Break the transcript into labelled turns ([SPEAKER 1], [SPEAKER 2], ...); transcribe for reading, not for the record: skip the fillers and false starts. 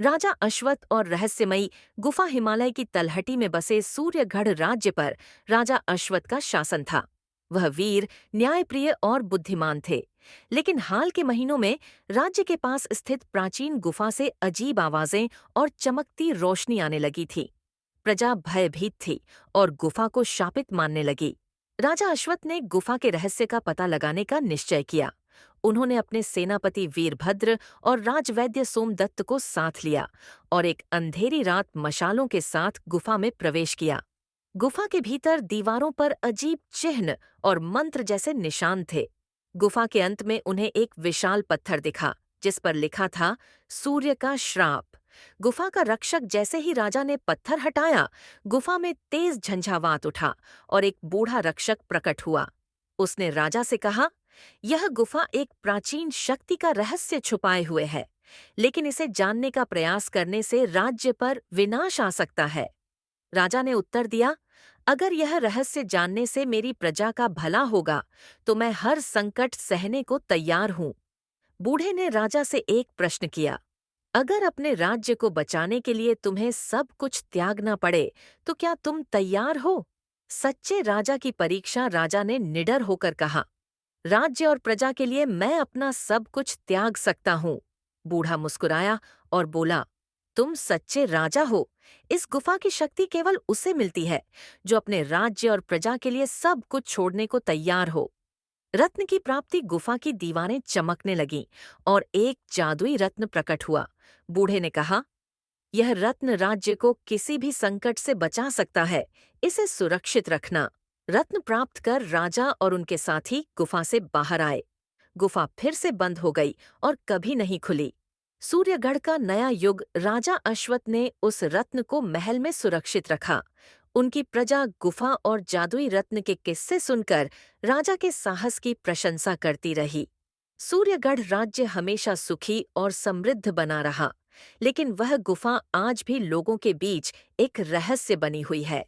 [SPEAKER 1] राजा अश्वत्थ और रहस्यमयी गुफा हिमालय की तलहटी में बसे सूर्यगढ़ राज्य पर राजा अश्वत्थ का शासन था। वह वीर, न्यायप्रिय और बुद्धिमान थे। लेकिन हाल के महीनों में राज्य के पास स्थित प्राचीन गुफा से अजीब आवाजें और चमकती रोशनी आने लगी थी। प्रजा भयभीत थी और गुफा को शापित मानने लगी। राजा अश्वत्थ ने गुफा के रहस्य का पता लगाने का निश्चय किया। उन्होंने अपने सेनापति वीरभद्र और राजवैद्य सोमदत्त को साथ लिया और एक अंधेरी रात मशालों के साथ गुफा में प्रवेश किया। गुफा के भीतर दीवारों पर अजीब चिन्ह और मंत्र जैसे निशान थे। गुफा के अंत में उन्हें एक विशाल पत्थर दिखा जिस पर लिखा था सूर्य का श्राप। गुफा का रक्षक जैसे ही राजा ने पत्थर हटाया, गुफा में तेज झंझावात उठा और एक बूढ़ा रक्षक प्रकट हुआ। उसने राजा से कहा, यह गुफा एक प्राचीन शक्ति का रहस्य छुपाए हुए है, लेकिन इसे जानने का प्रयास करने से राज्य पर विनाश आ सकता है। राजा ने उत्तर दिया, अगर यह रहस्य जानने से मेरी प्रजा का भला होगा तो मैं हर संकट सहने को तैयार हूँ। बूढ़े ने राजा से एक प्रश्न किया, अगर अपने राज्य को बचाने के लिए तुम्हें सब कुछ त्यागना पड़े तो क्या तुम तैयार हो? सच्चे राजा की परीक्षा राजा ने निडर होकर कहा, राज्य और प्रजा के लिए मैं अपना सब कुछ त्याग सकता हूँ। बूढ़ा मुस्कुराया और बोला, तुम सच्चे राजा हो। इस गुफा की शक्ति केवल उसे मिलती है जो अपने राज्य और प्रजा के लिए सब कुछ छोड़ने को तैयार हो। रत्न की प्राप्ति गुफा की दीवारें चमकने लगीं और एक जादुई रत्न प्रकट हुआ। बूढ़े ने कहा, यह रत्न राज्य को किसी भी संकट से बचा सकता है, इसे सुरक्षित रखना। रत्न प्राप्त कर राजा और उनके साथी गुफा से बाहर आए। गुफा फिर से बंद हो गई और कभी नहीं खुली। सूर्यगढ़ का नया युग राजा अश्वत्थ ने उस रत्न को महल में सुरक्षित रखा। उनकी प्रजा गुफा और जादुई रत्न के किस्से सुनकर राजा के साहस की प्रशंसा करती रही। सूर्यगढ़ राज्य हमेशा सुखी और समृद्ध बना रहा, लेकिन वह गुफा आज भी लोगों के बीच एक रहस्य बनी हुई है।